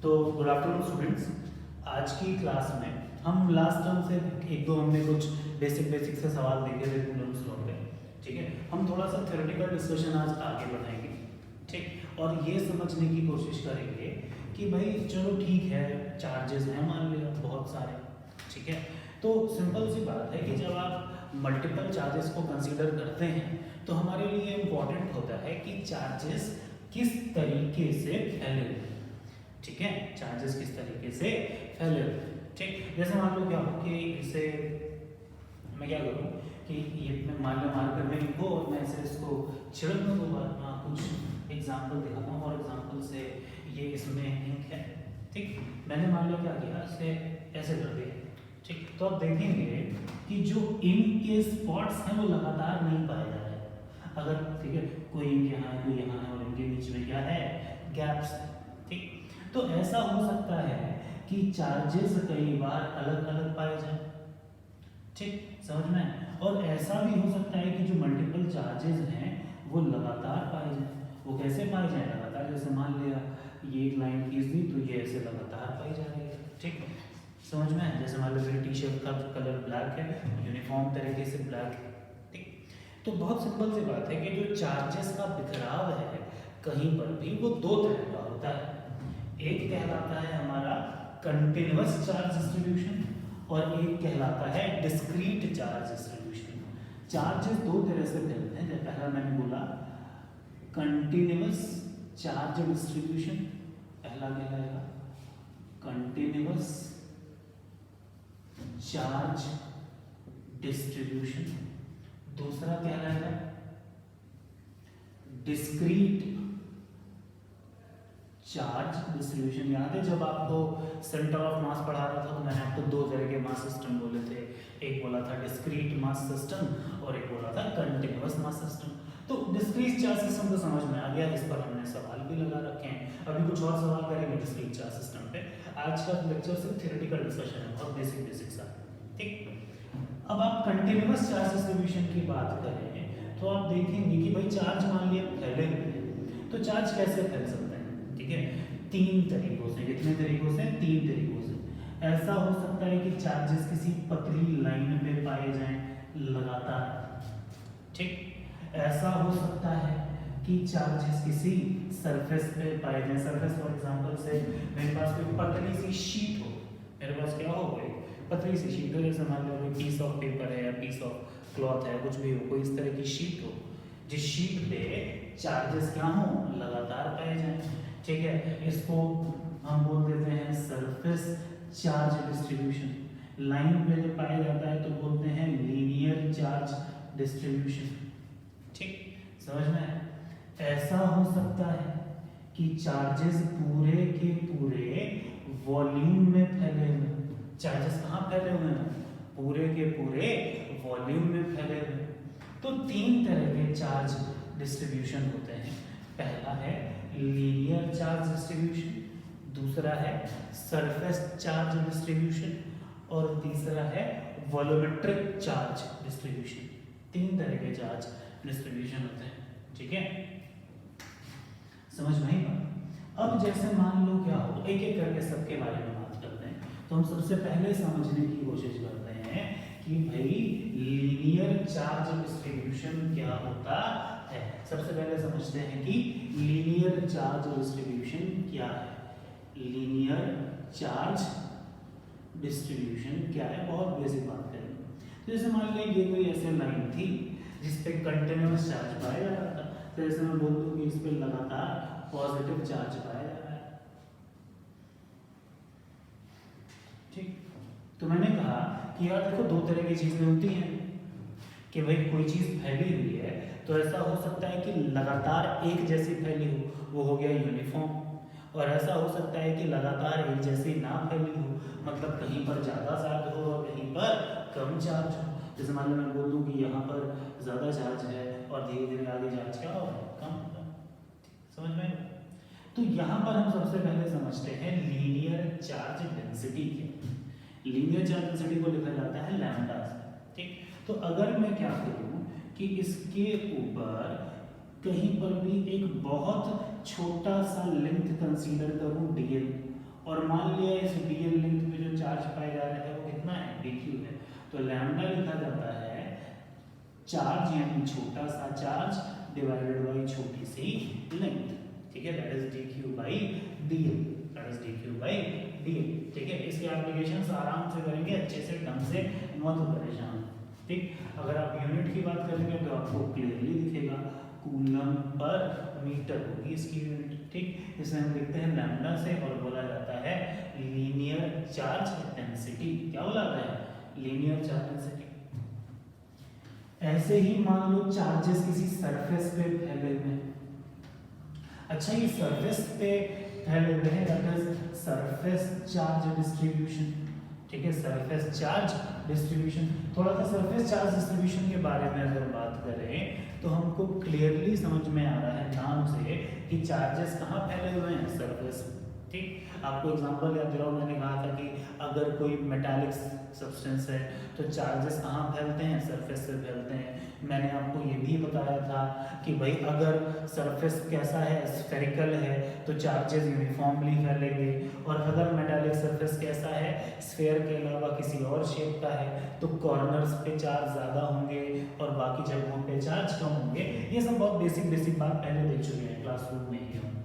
तो good afternoon students. आज की क्लास में हम लास्ट टर्म से एक दो हमने कुछ बेसिक से सवाल देखे थे कूलम्ब्स लॉ पे। ठीक है, हम थोड़ा सा थ्योरेटिकल डिस्कशन आज आगे बढ़ाएंगे। ठीक, और ये समझने की कोशिश करेंगे कि भाई चलो ठीक है, चार्जेस हैं मान लिया बहुत सारे। ठीक है, तो सिंपल सी बात है कि जब आप मल्टीपल चार्जेस को कंसीडर करते हैं तो हमारे लिए इम्पॉर्टेंट होता है कि चार्जेस किस तरीके से फैले हुए हैं। ठीक है, चार्जेस किस तरीके से फैले हुए हैं। ठीक, जैसे मान लो क्या हो कि इसे मैं क्या करूँ कि ये मैं मान लो मार्कर में लिखो और मैं ऐसे इसको छिड़क दूँ दोबारा कुछ एग्जाम्पल दिखाता हूँ। और एग्जाम्पल से ये इसमें इंक है। ठीक, मैंने मान लो क्या किया, इसे ऐसे कर दिया। ठीक, तो आप देखेंगे कि जो इंक के स्पॉट्स हैं वो लगातार नहीं पाए जा रहे हैं। अगर ठीक है, कोई इंक यहाँ है, कोई यहाँ है और इनके बीच में क्या है, गैप्स है। ठीक, तो ऐसा हो सकता है कि चार्जेस कई बार अलग अलग पाए जाएं। ठीक, समझ में। और ऐसा भी हो सकता है कि जो मल्टीपल चार्जेस हैं वो लगातार पाए जाएं। वो कैसे पाए जाएं लगातार, जैसे मान लिया ये एक लाइन खींच दी तो ये ऐसे लगातार पाई जा रही है। ठीक, समझ में। जैसे मान लो मेरी टी शर्ट का कलर ब्लैक है, यूनिफॉर्म तरीके से ब्लैक है। ठीक, तो बहुत सिंपल सी बात है कि जो चार्जेस का बिखराव है कहीं पर भी वो दो तरह का होता है। एक कहलाता है हमारा कंटिन्यूअस चार्ज डिस्ट्रीब्यूशन और एक कहलाता है डिस्क्रीट चार्ज डिस्ट्रीब्यूशन। चार्जेस दो तरह से फैलते हैं। जैसे पहला मैंने बोला कंटिन्यूअस चार्ज डिस्ट्रीब्यूशन, पहला कहलाएगा कंटिन्यूअस चार्ज डिस्ट्रीब्यूशन, दूसरा कहलाएगा डिस्क्रीट चार्ज डिस्ट्रीब्यूशन। याद है जब आपको सेंटर ऑफ मास पढ़ा रहा था तो मैंने आपको दो तरह के मास सिस्टम बोले थे। एक बोला था डिस्क्रीट मास सिस्टम और एक बोला था कंटिन्यूअस मास सिस्टम। तो डिस्क्रीट चार्ज सिस्टम तो समझ में आ गया, इस पर हमने सवाल भी लगा रखे हैं। अभी कुछ और सवाल करेंगे डिस्क्रीट चार्ज सिस्टम पे। आज का लेक्चर सिर्फ थ्योरेटिकल डिस्कशन है, बहुत बेसिक सा। ठीक, अब आप कंटिन्यूअस चार्ज डिस्ट्रीब्यूशन की बात करें तो आप देखेंगे कि भाई चार्ज मान लिया फैले हुए हैं, तो चार्ज कैसे फैल सकते हैं। ठीक है, तीन तरीकों से। कितने तरीकों से? तीन तरीकों से। ऐसा हो सकता है कि चार्जेस किसी पतली लाइन पे पाए जाएं लगातार। ठीक, ऐसा हो सकता है कि चार्जेस किसी सरफेस पे पाए जाएं। सरफेस फॉर एग्जांपल से मेरे पास कोई पतली सी शीट हो, मेरे पास क्या हो गई पतली सी शीट हो, जैसे मान लो कोई पीस ऑफ पेपर है या पीस ऑफ क्लॉथ है, कुछ भी हो, कोई इस तरह की शीट हो जिस शीट पे चार्जेस क्या हो, लगातार पाए जाएं। ठीक है, इसको हम बोल देते हैं सरफेस चार्ज डिस्ट्रीब्यूशन। लाइन पे जब पाया जाता है तो बोलते हैं लीनियर चार्ज डिस्ट्रीब्यूशन। ठीक, समझ में। ऐसा हो सकता है कि चार्जेस पूरे के पूरे वॉल्यूम में फैले हुए। चार्जेस कहाँ फैले हुए हैं? पूरे के पूरे वॉल्यूम में फैले हुए। तो तीन तरह के चार्ज डिस्ट्रीब्यूशन होते हैं। पहला है लीनियर चार्ज डिस्ट्रीब्यूशन, दूसरा है सरफेस चार्ज डिस्ट्रीब्यूशन और तीसरा है वॉल्यूमेट्रिक चार्ज डिस्ट्रीब्यूशन। तीन तरह के चार्ज डिस्ट्रीब्यूशन होते हैं। ठीक है, समझ में आई बात। अब जैसे मान लो क्या हो, एक एक करके सबके बारे में बात करते हैं। तो हम सबसे पहले समझने की कोशिश करते हैं कि भाई लीनियर चार्ज डिस्ट्रीब्यूशन क्या होता है। सबसे पहले समझते हैं कि लीनियर चार्ज डिस्ट्रीब्यूशन क्या है। लीनियर चार्ज डिस्ट्रीब्यूशन क्या है, बहुत बेसिक बात करेंगे। तो जैसे मान लीजिए ये कोई ऐसे लाइन थी जिस पे कंटिन्यूअस चार्ज पाया जा रहा था, तो जैसे मैं बोल दूं कि इस पे लगातार पॉजिटिव चार्ज पाया जा रहा है। ठीक, तो मैंने कहा कि यार देखो दो तरह की चीजें होती हैं कि भाई कोई चीज फैली हुई है तो ऐसा हो सकता है कि लगातार एक जैसी फैली हो, वो हो गया यूनिफॉर्म। और ऐसा हो सकता है कि लगातार एक जैसी ना फैली हो, मतलब कहीं पर ज़्यादा चार्ज हो और कहीं पर कम चार्ज हो। जैसे मान लो मैं बोल दूँ कि यहाँ पर ज़्यादा चार्ज है और धीरे धीरे आगे चार्ज क्या हो रहा है, कम हो रहा है। समझ में। तो यहाँ पर हम सबसे पहले समझते हैं लीनियर चार्ज डेंसिटी के। लीनियर चार्ज डेंसिटी को लिखा जाता है लैम्डा से। ठीक, तो अगर मैं क्या करूँ कि इसके ऊपर कहीं पर भी एक बहुत छोटा सा लेंथ कंसीडर करूँ dl और मान लिया इस dl लेंथ पे जो चार्ज पाए जा रहे हैं वो कितना है, dq है। तो लैम्डा लिखा जाता है चार्ज यानी छोटा सा चार्ज डिवाइडेड बाई छोटी सी लेंथ, ठीक है, that is dq by dl, that is dq by dl, ठीक है। इसके एप्लीकेशंस आराम से करेंगे, अच्छे से ढंग से, मत परेशान, ठीक। अगर आप यूनिट की बात करेंगे तो आपको क्लियरली दिखेगा कूलम पर मीटर होगी इसकी यूनिट, ठीक। इसमें हम लिखते हैं लैम्डा से और बोला जाता है लीनियर चार्ज डेंसिटी। क्या बोला जाता है, लीनियर चार्ज डेंसिटी। ऐसे ही मान लो चार्जेस किसी सरफेस पे फैले हुए हैं। अच्छा, ये सरफेस पे फैले हुए हैं, that is surface charge distribution, ठीक है, सरफेस चार्ज डिस्ट्रीब्यूशन। थोड़ा सा सरफेस चार्ज डिस्ट्रीब्यूशन के बारे में अगर बात करें तो हमको क्लियरली समझ में आ रहा है नाम से कि चार्जेस कहाँ फैले हुए हैं, सरफेस, ठीक। आपको एग्जांपल याद दिलाओ, मैंने कहा था कि अगर कोई मेटालिक सब्सटेंस है तो चार्जेस कहाँ फैलते हैं, सरफेस पे फैलते हैं। मैंने आपको ये भी बताया था कि भाई अगर सरफेस कैसा है, स्फेरिकल है, तो चार्जेस यूनिफॉर्मली फैलेंगे, और अगर मेटालिक सरफेस कैसा है, स्फेयर के अलावा किसी और शेप का है, तो कॉर्नर्स पे चार्ज ज़्यादा होंगे और बाकी जगहों पे चार्ज कम होंगे। ये सब बहुत बेसिक बेसिक बात पहले देख चुके हैं क्लासरूम में ही हम,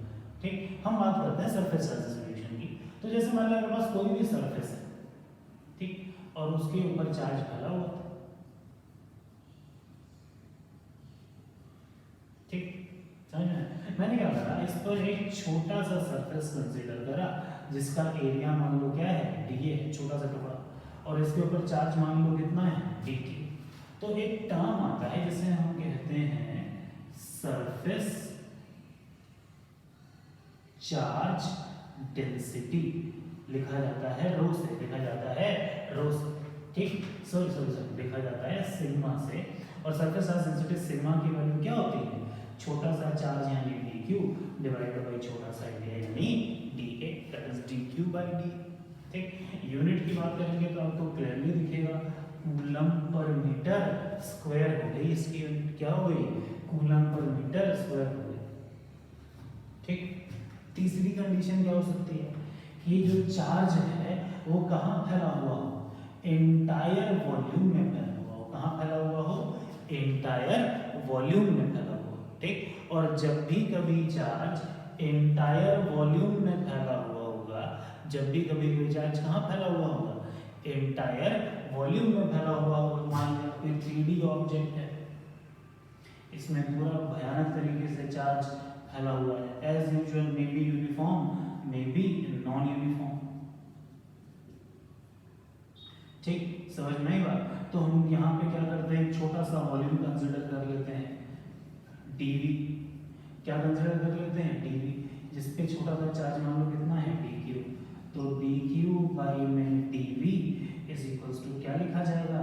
ठीक। हम बात करते हैं सरफेस चार्ज डिस्ट्रीब्यूशन की। तो जैसे मान लो मेरे पास कोई भी सरफेस है, ठीक, और उसके ऊपर चार्ज फैला हुआ, ठीक, समझ में। मैंने क्या करा, इस पर एक छोटा सा सरफेस कंसीडर करा जिसका एरिया मान लो क्या है, dA, छोटा सा टुकड़ा, और इसके ऊपर चार्ज मान लो कितना है, dQ। तो एक टर्म आता है जिसे हम कहते हैं सरफेस चार्ज डेंसिटी, लिखा जाता है रो से, लिखा जाता है रो से, ठीक, सॉरी लिखा जाता है सिग्मा से। और सरफेस चार्ज डेंसिटी सिग्मा की वैल्यू क्या होती है, छोटा सा चार्ज यानी dq डिवाइडेड बाय छोटा सा एरिया यानी dA, that is dq by d, ठीक। यूनिट की बात करेंगे तो आपको क्लियरली दिखेगा कूलम पर मीटर स्क्वायर हो गई इसकी यूनिट, क्या हो गई, कूलम पर मीटर स्क्वायर हो गई, ठीक। तीसरी कंडीशन क्या हो सकती है कि जो चार्ज है वो कहाँ फैला हुआ हो, एंटायर वॉल्यूम में फैला हुआ हो, कहाँ फैला हुआ हो, एंटायर वॉल्यूम में फैला हुआ हो, ठीक। और जब भी कभी चार्ज एंटायर वॉल्यूम में फैला हुआ होगा, जब भी कभी कोई चार्ज कहाँ फैला हुआ होगा, एंटायर वॉल्यूम में फैला हुआ होगा। मान लिया कोई 3D ऑब्जेक्ट है, इसमें पूरा भयानक तरीके से चार्ज फैला हुआ है, as usual may be uniform may be non uniform, ठीक, समझ में आई बात। तो हम यहाँ पे क्या करते हैं, छोटा सा वॉल्यूम कंसीडर कर लेते हैं dV, क्या कंसीडर कर लेते हैं dV, जिसपे छोटा सा चार्ज मान लो कितना है dQ। तो dQ बाई में dV इज इक्वल्स टू क्या लिखा जाएगा,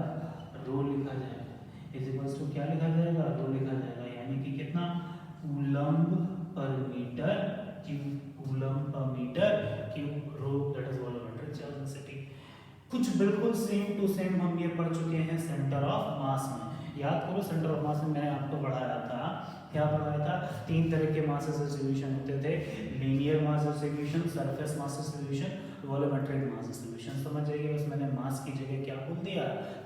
रो लिखा जाएगा, इज इक्वल्स टू क्या लिखा जाएगा, रो लिखा जाएगा, यानी कि कितना, coulomb per metre cube, coulomb per metre cube, rho that is volumetric charge density. कुछ बिल्कुल सेम टू सेम हम ये पढ़ चुके हैं सेंटर ऑफ मास में। याद करो सेंटर ऑफ मास में मैंने आपको पढ़ाया था, क्या पढ़ाया था, 3 तरह के मास डिस्ट्रीब्यूशन होते थे, linear mass distribution, surface mass distribution, volumetric mass distribution. समझ जाइए, बस मैंने मास की जगह क्या बोल दिया,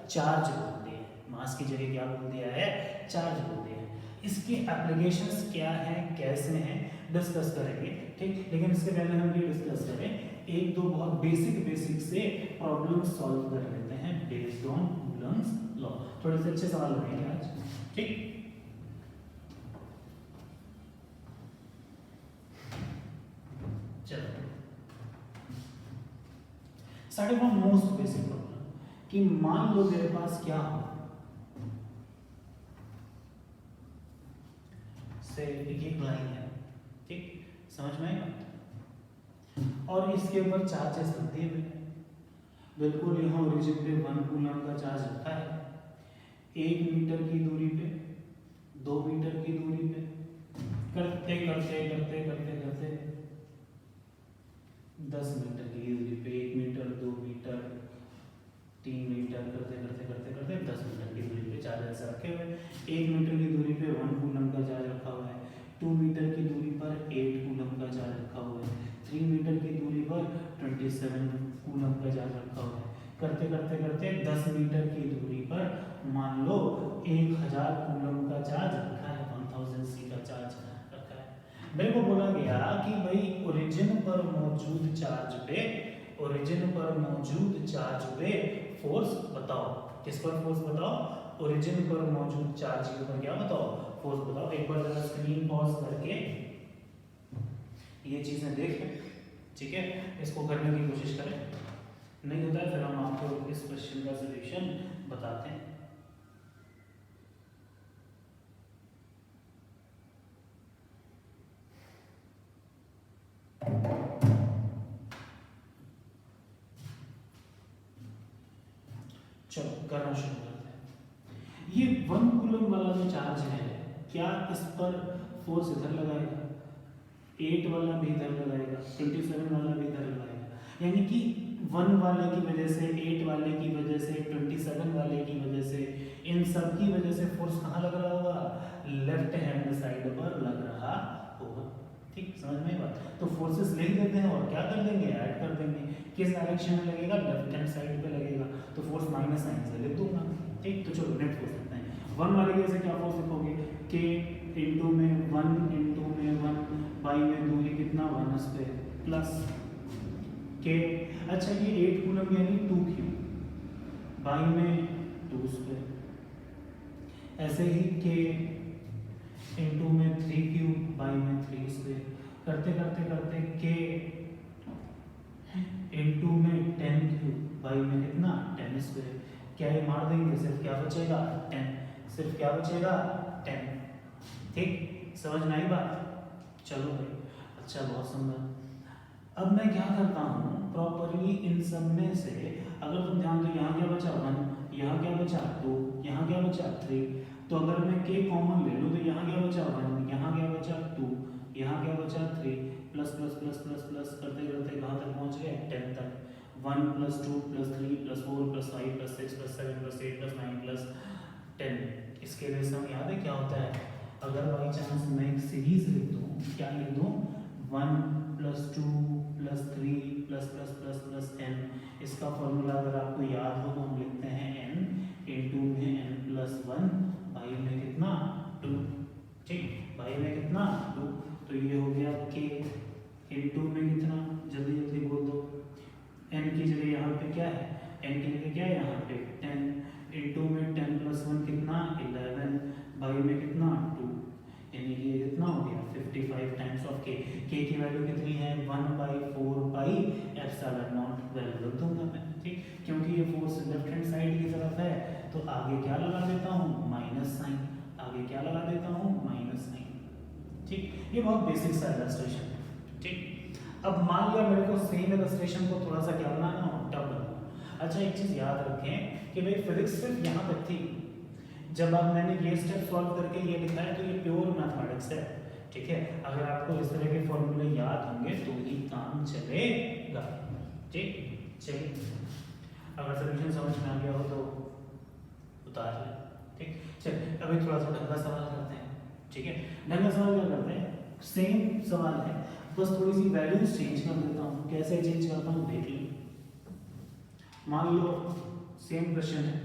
चार्ज बोल दिया, मास की जगह क्या बोल दिया है, चार्ज बोल दिया है। इसके एप्लीकेशंस क्या हैं, कैसे हैं, डिस्कस करेंगे, ठीक। लेकिन इसके पहले हम ये डिस्कस करें, एक दो बहुत बेसिक से प्रॉब्लम सॉल्व कर लेते हैं बेस्ड ऑन कूलम्स लॉ। थोड़े से अच्छे सवाल बनेंगे आज, ठीक। चलो, starting from most basic problem कि मान लो मेरे पास क्या हो, से एक लाइन है, ठीक, समझ में आएगा, और इसके ऊपर चार्जेस रखते हैं बिल्कुल, यहाँ ओरिजिन पे 1 कूलम का चार्ज रखा है, 1 मीटर की दूरी पे, 2 मीटर की दूरी पे, करते करते करते करते करते 10 मीटर की दूरी पे, 1 मीटर, 2 मीटर, 3 मीटर, करते करते करते करते 10 मीटर की दूरी पे चार्ज ऐसा रखे हुए। 1 मीटर की दूरी पे 1 कूलम का चार्ज रखा हुआ है, 2 मीटर की दूरी पर 8 कूलम का चार्ज रखा हुआ है, 3 मीटर की दूरी पर 27 कूलम का चार्ज रखा हुआ है। करते करते करते 10 मीटर की दूरी पर मान लो 1000 कूलम का चार्ज रखा है, 1000 C का चार्ज रखा है। मेरे को बोला गया कि भाई ओरिजिन पर मौजूद चार्ज पे फोर्स बताओ। किस पर फोर्स बताओ? ओरिजिन पर मौजूद चार्ज के ऊपर क्या बताओ? फोर्स बताओ। एक बार जरा स्क्रीन पॉज करके ये चीजें देख लें, ठीक है? इसको करने की कोशिश करें, नहीं होता है फिर हम आपको इस क्वेश्चन का सॉल्यूशन बताते हैं। चलो करना शुरू करते हैं। ये 1 कूलम वाला जो चार्ज है, क्या इस पर फोर्स इधर लगाएगा? 8 वाला भी इधर लगाएगा, 27 वाला भी इधर लगाएगा। यानी कि 1 वाले की वजह से, 8 वाले की वजह से, 27 वाले की वजह से, इन सब की वजह से फोर्स कहाँ लग रहा होगा? लेफ्ट हैंड साइड पर लग रहा होगा। ठीक, समझ में बात? तो फोर्सेस लिख देते हैं और क्या कर देंगे? ऐड कर देंगे। किस डायरेक्शन में लगेगा? लेफ्ट हैंड साइड पे लगेगा, तो फोर्स माइनस साइन से लिख दूंगा। ठीक, तो चलो नेट फोर्स लिखते हैं। 1 वाले की वजह से क्या फोर्स लिखोगे? K इंटू में 1 इंटू में 1 बाई में दूरी कितना? 1 स्क्वायर प्लस K। अच्छा ये 8 कूलम यानी 2Q बाई में 2 स्क्वायर। ऐसे ही K इंटू में 3Q बाई में 3 स्क्वायर। करते करते करते K इंटू में 10Q बाई में कितना? 10 स्क्वायर। क्या ये मार देंगे? सिर्फ क्या बचेगा? 10। सिर्फ क्या बचेगा? 10। ठीक, समझ में आई बात? चलो भाई, अच्छा बहुत सुंदर। अब मैं क्या करता हूँ, प्रॉपरली इन सब में से अगर तुम ध्यान दो, यहाँ क्या बचा? 1, यहाँ क्या बचा? 2, यहाँ क्या बचा? 3। तो अगर मैं K कॉमन ले लूँ तो यहाँ क्या बचा? 1, यहाँ क्या बचा? 2, यहाँ क्या बचा? 3। Plus plus plus plus plus करते करते कहाँ तक पहुँच गए? 10 तक। 1 plus 2 plus 3 plus 4 plus 5 plus 6 plus 7 plus 8 plus 9 plus 10। इसके वजह से हम याद है क्या होता है? अगर बाई चांस मैं एक सीरीज लिख दूँ, क्या लिख दूँ? 1 plus 2 plus 3 plus plus plus plus n। इसका फॉर्मूला अगर आपको याद हो तो हम लिखते हैं n इंटू में n प्लस 1 बाई में कितना? 2। ठीक, बाई में कितना? 2। तो ये हो गया K इंटू में कितना? जल्दी जल्दी बोल दो। n की जगह यहाँ पे क्या है? n की जगह क्या है यहाँ पे? 10 इंटू में 10 प्लस 1 कितना? 11 बाई में कितना? 2। यानी कि ये कितना हो गया? 55 टाइम्स ऑफ K। K की वैल्यू कितनी है? 1/4 पाई एप्सिलॉन नॉट वैल्यू रख दूंगा मैं। ठीक, क्योंकि ये फोर्स लेफ्ट हैंड साइड की तरफ है तो आगे क्या लगा देता हूँ? Minus sign. आगे क्या लगा देता हूँ? Minus sign. ठीक, ये बहुत बेसिक सा इलस्ट्रेशन है। ठीक, अब मान लिया मेरे को सेम इलस्ट्रेशन को थोड़ा सा क्या बनाना हो? टफ बनाना। अच्छा एक चीज याद रखें कि भाई फिजिक्स सिर्फ यहाँ तक थी। जब अब मैंने ये स्टेप सॉल्व करके ये लिखा है तो ये प्योर मैथमेटिक्स है। ठीक है, अगर आपको इस तरह के फॉर्मूले याद होंगे तो ही काम चलेगा। ठीक, चलिए अगर सॉल्यूशन समझ में आ गया हो तो उतार लें। ठीक, चलिए अभी थोड़ा सा ढंग का सवाल करते हैं। ठीक है, ढंग का सवाल क्या करते हैं? सेम सवाल है, बस थोड़ी सी वैल्यूज चेंज कर देता हूँ। कैसे चेंज करता हूँ देख लीजिए। मान लो सेम क्वेश्चन है,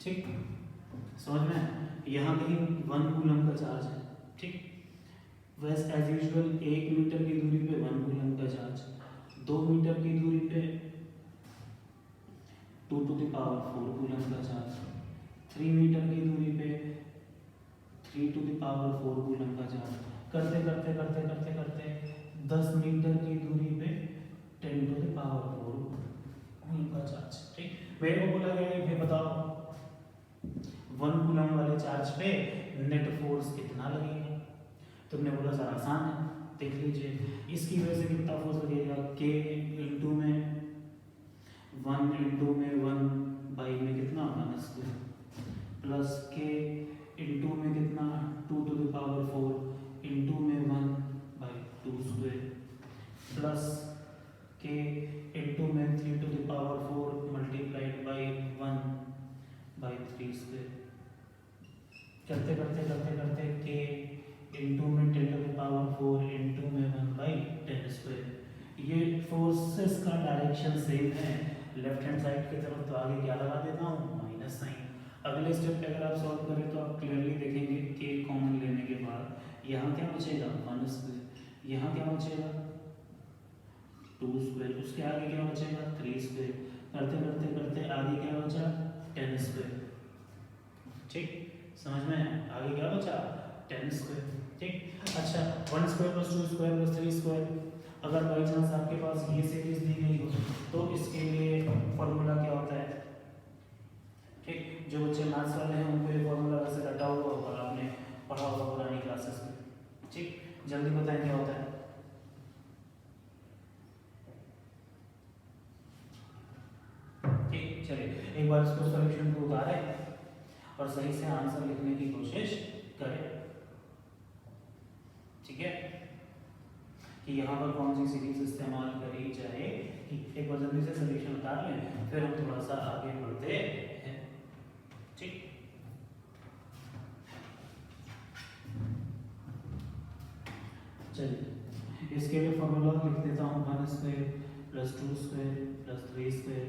ठीक, समझ में? यहाँ कहीं 1 कूलम का चार्ज है। ठीक, वैसे एज यूजुअल 1 मीटर की दूरी पे 1 कूलम का चार्ज, 2 मीटर की दूरी पे 2 टू द पावर 4 कूलम का चार्ज, 3 मीटर की दूरी पे 3 टू द पावर 4 कूलम का चार्ज। करते करते करते करते करते 10 मीटर की दूरी पे 10 टू द पावर 4 कूलम का चार्ज। ठीक, मेरे को बोला गया है भाई बताओ 1 कूलम वाले चार्ज पे नेट फोर्स कितना लगेगा? तुमने बोला सर आसान है, देख लीजिए। इसकी वजह से कितना फोर्स लगेगा? K इंटू में 1 इंटू में 1 बाई में कितना? 1 स्क्वायर प्लस K इंटू में कितना? 2 टू द पावर 4 इंटू में 1 by 2 square plus K into में 3 to the power 4 multiplied by 1 by 3 square. करते करते करते करते K इंटू में सेम है लेफ्ट हैंड साइड की तरफ, तो आगे क्या लगा देता हूँ माइनस साइन। अगले स्टेप पे अगर आप सॉल्व करें तो आप क्लियरली देखेंगे कि कॉमन लेने के बाद यहाँ क्या बचेगा 1 स्क्वायर, यहाँ क्या बचेगा 2 स्क्वायर, उसके आगे क्या बचेगा 3 स्क्वायर, करते करते करते आगे क्या बचा 10 स्क्वायर। ठीक, समझ में आगे क्या बचा 10 स्क्वायर। ठीक, अच्छा 1 square plus 2 square plus 3 square, अगर बाई चांस आपके पास ये सीरीज दी गई हो तो इसके लिए फॉर्मूला क्या होता है। ठीक, जो बच्चे मैथ्स वाले हैं उनको ये फॉर्मूला वैसे रटा हुआ होगा, आपने पढ़ा होगा पुरानी क्लासेस में। ठीक, जल्दी बताएं क्या होता है। ठीक, चलिए एक बार इसको सॉल्यूशन को उतारें और सही से आंसर लिखने की कोशिश करें। ठीक है, कि यहाँ पर कौन सी सीरीज इस्तेमाल करी जाए, कि एक बार जल्दी से सॉल्यूशन उतार लें फिर हम थोड़ा सा आगे बढ़ते हैं। ठीक, चलिए इसके लिए फॉर्मूला लिख देता हूँ 1 square plus 2 square plus 3 square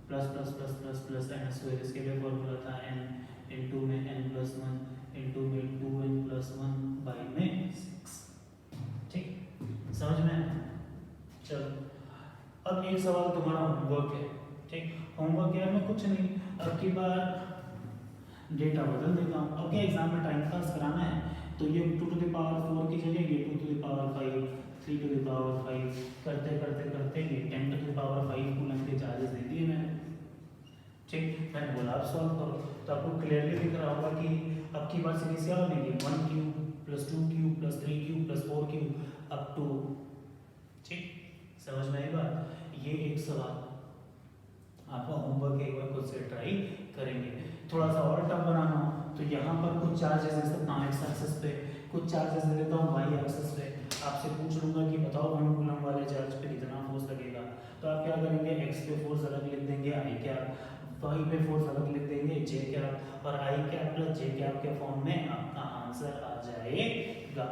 plus plus plus plus plus n square. इसके लिए फॉर्मूला था n इंटू में n प्लस 1 इंटू में 2n प्लस 1 बाई में 6। ठीक, समझ में। चलो अब एक सवाल तुम्हारा होमवर्क है। ठीक, होमवर्क क्या है, मैं कुछ नहीं, अब की बार डेटा बदल देता हूँ। अब क्या एग्जाम में टाइम पास कराना है तो ये 2 टू द पावर 4 की जगह ये 2 to the power 5, 3 to the power 5 करते करते करते ये 10 टू द पावर 5 कूलम के चार्जेस दे दिए मैंने। ठीक, मैंने बोला आप सॉल्व करो, तो आपको क्लियरली दिख रहा होगा कि अब की बार सीरीज क्या बनेगी 1 cube plus 2 cube plus 3 cube plus 4 cube up to. ठीक, समझ में आई बात। ये एक सवाल आपका होमवर्क एक बार खुद से ट्राई करेंगे। थोड़ा सा और टफ बनाना हो तो यहाँ पर कुछ चार्जेस दे सकता हूँ एक्स एक्सिस पे, कुछ चार्जेस दे देता हूँ वाई एक्सिस पे। आपसे पूछ लूंगा कि बताओ 1 कूलम वाले चार्ज पे कितना फोर्स लगेगा, तो आप क्या करेंगे एक्स पे फोर्स अलग लिख देंगे आई कैप, वाई पे फोर्स अलग लिख देंगे जे कैप, और आई कैप प्लस जे कैप के फॉर्म में आपका आंसर आ जाएगा।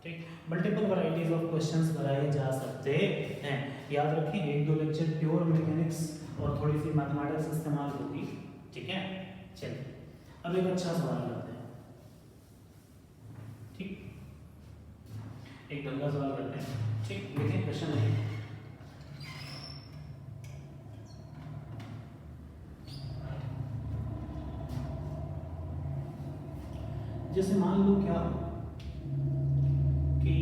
ठीक, मल्टीपल वैरायटीज ऑफ क्वेश्चंस बनाए जा सकते हैं। याद रखें 1-2 लेक्चर प्योर मैकेनिक्स और थोड़ी सी मैथमेटिक्स इस्तेमाल होगी। ठीक है, चलिए अब एक अच्छा सवाल करते हैं। ठीक, एक ढंग का सवाल करते हैं। ठीक, लिखें क्वेश्चन लिखें। जैसे मान लो क्या कि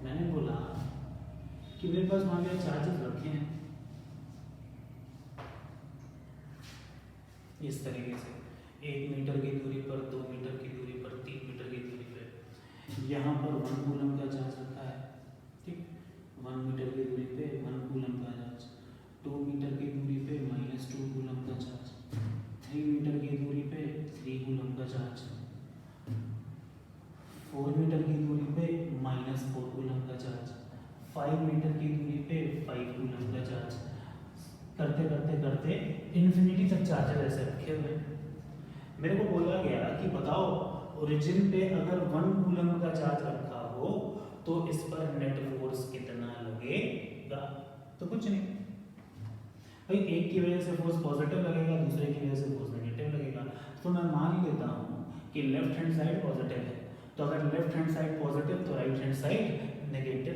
मैंने बोला कि मेरे पास मान लिया चार्जेस रखे हैं इस तरीके से, 1 मीटर की दूरी पर, 2 मीटर की दूरी पर, 3 मीटर की दूरी पे। यहाँ पर 1 कूलम का चार्ज रखा है। ठीक, 1 मीटर की दूरी पे 1 कूलम का चार्ज, 2 मीटर की दूरी पे -2 कूलम का चार्ज, 3 मीटर की दूरी पे 3 कूलम का चार्ज, 4 मीटर की दूरी पे -4 कूलम का चार्ज, 5 मीटर की दूरी पे 5 कूलम का चार्ज। करते करते करते इन्फिनिटी तक चार्जेस ऐसे रखे हुए। मेरे को बोला गया कि बताओ ओरिजिन पे अगर 1 कूलम का चार्ज रखा हो तो इस पर नेट फोर्स कितना लगेगा। तो कुछ नहीं भाई, एक की वजह से फोर्स पॉजिटिव लगेगा, दूसरे की वजह से फोर्स नेगेटिव लगेगा। तो मैं मान लेता हूँ कि लेफ्ट हैंड साइड पॉजिटिव है, तो अगर लेफ्ट हैंड साइड पॉजिटिव तो right hand side negative,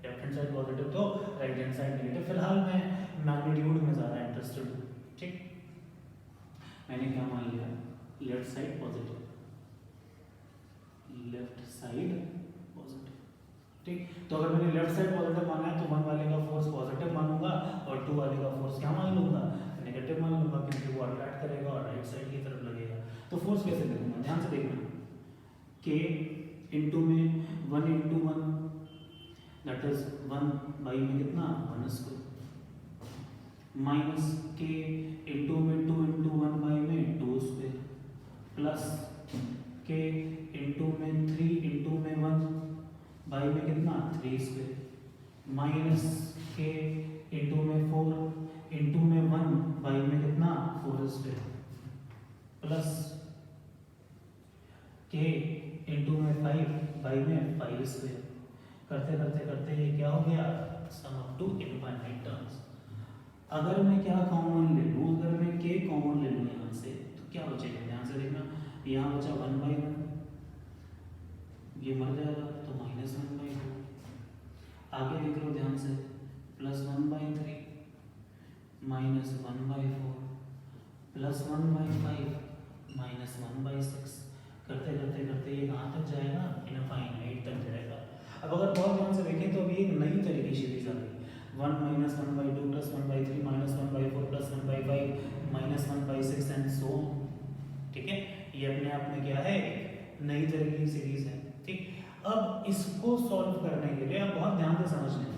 left hand side positive तो राइट हैंड साइड नेगेटिव। फिलहाल मैं मैग्नीट्यूड में ज़्यादा इंटरेस्टेड हूँ। ठीक, मैंने क्या मान लिया left side positive, left side positive. ठीक, तो अगर मैंने लेफ्ट साइड पॉजिटिव माना है तो 1 वाले का फोर्स पॉजिटिव मानूंगा और 2 वाले का फोर्स क्या मान लूंगा नेगेटिव मान लूंगा, क्योंकि वो अट्रैक्ट करेगा और राइट साइड की तरफ लगेगा। तो फोर्स कैसे देखूंगा, ध्यान से देखना, k इंटू में 1 इंटू 1 दैट इज 1 बाई में कितना 1 स्क्वायर, माइनस k इंटू में 2 इंटू 1 बाई में 2 स्क्वायर, प्लस k इंटू में 3 इंटू में 1 बाई में कितना 3 स्क्वायर, माइनस k इंटू में 4 इंटू में 1 बाई में कितना 4 स्क्वायर, प्लस 5 में 5 स्क्वायर, करते करते करते ये क्या हो गया, sum up to infinite terms. अगर मैं क्या कॉमन ले लूँ, अगर मैं के कॉमन ले लूँ यहाँ से, तो क्या बचेगा, ध्यान से देखना, यहाँ बचा 1/1, ये मर जाएगा तो -1/2, आगे देख लो ध्यान से, +1/3 -1/4 +1/5 -1/6, करते करते करते ये कहाँ तक जाएगा, इनफाइनाइट तक जाएगा। अब अगर बहुत ध्यान से देखें तो अभी एक नई तरह की सीरीज आ गई, 1 - 1/2 +1/3 -1/4 +1/5 -1/6 एंड सो ऑन। ठीक है, ये अपने आप में क्या है, नई तरह की सीरीज है। ठीक, अब इसको सॉल्व करने के लिए आप बहुत ध्यान से समझ लें,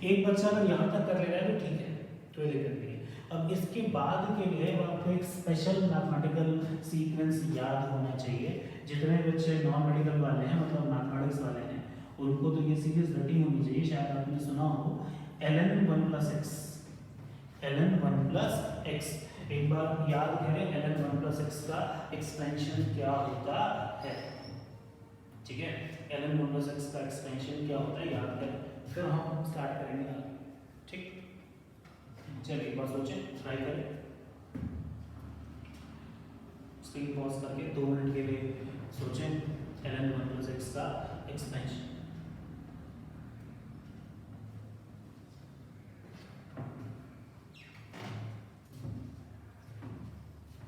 एक बच्चा अगर यहाँ तक कर ले रहा है तो ठीक है, कोई दिक्कत नहीं है। अब इसके बाद के लिए आपको एक स्पेशल मैथमेटिकल सीक्वेंस याद होना चाहिए। जितने बच्चे नॉन मेडिकल वाले हैं, मतलब मैथमेटिक्स वाले हैं, उनको तो ये सीरीज रटी होनी चाहिए, शायद आपने सुना हो, ln 1 + x, ln 1 + x। एक बार याद करें ln 1 + x का एक्सपेंशन क्या होता है। ठीक है, ln 1 + x का एक्सपेंशन क्या होता है याद करें, फिर हम स्टार्ट करेंगे आगे। ठीक, चलिए एक बार सोचें, ट्राई करें, स्क्रीन पॉज करके 2 मिनट के लिए सोचें, ln 1 + x का एक्सपेंशन।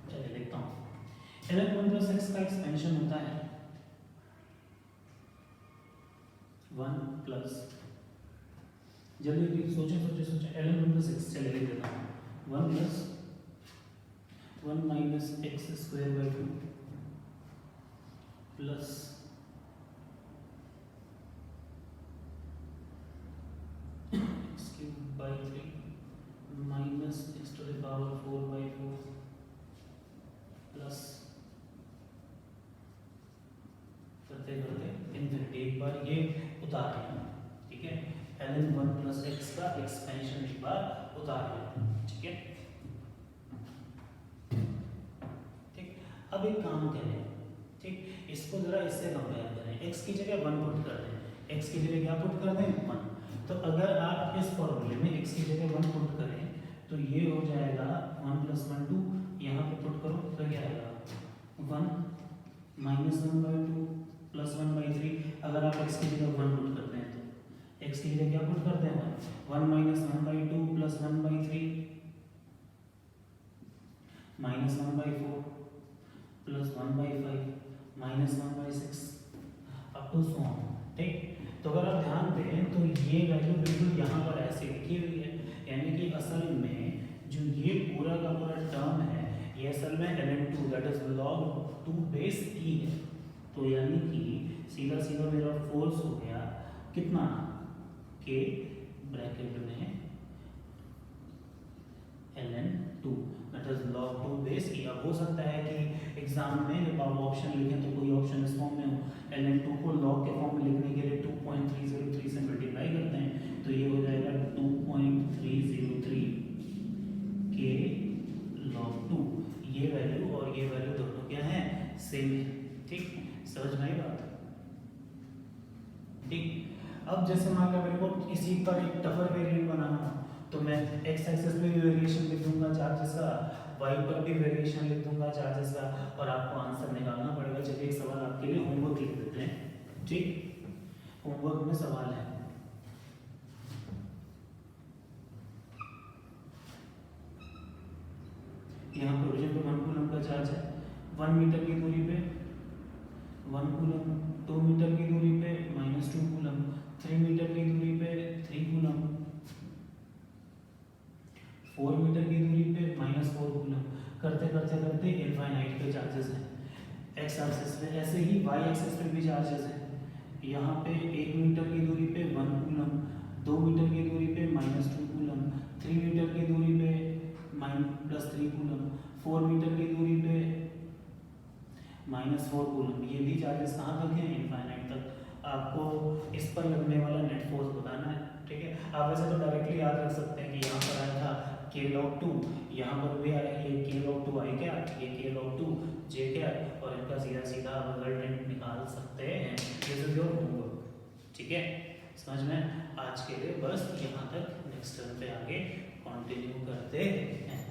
चलिए देखता हूँ, ln 1 + x का एक्सपेंशन होता है 1 प्लस, जल्दी सोचें सोचें सोचें, ln 1 + x, चलिए लिख देता हूँ, 1 + 1 - x² plus x³ minus x⁴/4 plus करते करते इनफिनिटी, एक बार ये उतार लेना। ठीक है, ln 1 + x का एक्सपेंशन एक बार उतार लेना। ठीक है, ठीक, अब एक काम करें, ठीक, इसको जरा इससे कंपेयर करें, x की जगह 1 पुट कर दें, x की जगह क्या पुट कर दें, 1। तो अगर आप इस फॉर्मूले में x की जगह 1 पुट करें तो ये हो जाएगा 1 + 1 2, यहाँ पे पुट करो तो क्या आएगा 1 - 1/2 +1/3। अगर आप x की जगह 1 पुट करते हैं तो x की जगह क्या पुट करते हैं, 1 - 1/2 +1/3 -1/4 +1/5 -1/6 अप टू सो ऑन। ठीक, तो अगर आप ध्यान दें तो ये वैल्यू बिल्कुल यहाँ पर ऐसे लिखी हुई है, यानी कि असल में जो ये पूरा का पूरा टर्म है, ये असल में ln 2 that is log 2 base e है। तो यानी कि सीधा सीधा मेरा फोर्स हो गया कितना, के ब्रैकेट में ln 2 that is log 2 base e। अब हो सकता है कि एग्जाम में जब आप ऑप्शन लिखें तो कोई ऑप्शन इस फॉर्म में हो, ln 2 को log के फॉर्म में लिखने के लिए 2.303 से मल्टीप्लाई करते हैं, तो ये हो जाएगा 2.303 के log 2। ये वैल्यू और ये वैल्यू दोनों क्या है, सेम है। ठीक, समझ में आई बात। ठीक, अब जैसे मान लो मेरे को इसी पर एक टफर वेरिएंट बनाना हो, तो मैं x एक्सिस पे भी वेरिएशन लिख दूंगा चार्जेस का, y पर भी वेरिएशन लिख दूंगा चार्जेस का, और आपको आंसर निकालना पड़ेगा। चलिए एक सवाल आपके लिए होमवर्क लिख देते हैं। ठीक, होमवर्क में सवाल है, यहाँ पे ओरिजिन पे 1 कूलम का चार्ज है, 1 मीटर की दूरी पे 1 कूलम, 2 मीटर की दूरी पे -2 कूलम, 3 मीटर की दूरी पे 3 कूलम, 4 मीटर की दूरी पे -4 कूलम। करते करते करते इनफाइनाइट पे चार्जेस हैं एक्स एक्सिस पे, ऐसे ही वाई एक्सिस पे भी चार्जेस हैं। यहाँ पे 1 मीटर की दूरी पे 1 कूलम, 2 मीटर की दूरी पे -2 कूलम, 3 मीटर की दूरी पे +3 कूलम, 4 मीटर की दूरी पे -4 कूलम। ये भी चार्जेस कहाँ तक हैं, इनफाइनाइट तक। आपको इस पर लगने वाला नेट फोर्स बताना है। ठीक है, आप वैसे तो डायरेक्टली याद रख सकते हैं कि यहाँ पर आया था k log 2, यहाँ पर भी आया ये k log 2 आई क्या, ये k log 2 j क्या, और इनका सीधा सीधा रिजल्टेंट निकाल सकते हैं। This is your homework. ठीक है, समझ में? आज के लिए बस यहाँ तक, नेक्स्ट टर्म पे आगे कंटिन्यू करते हैं।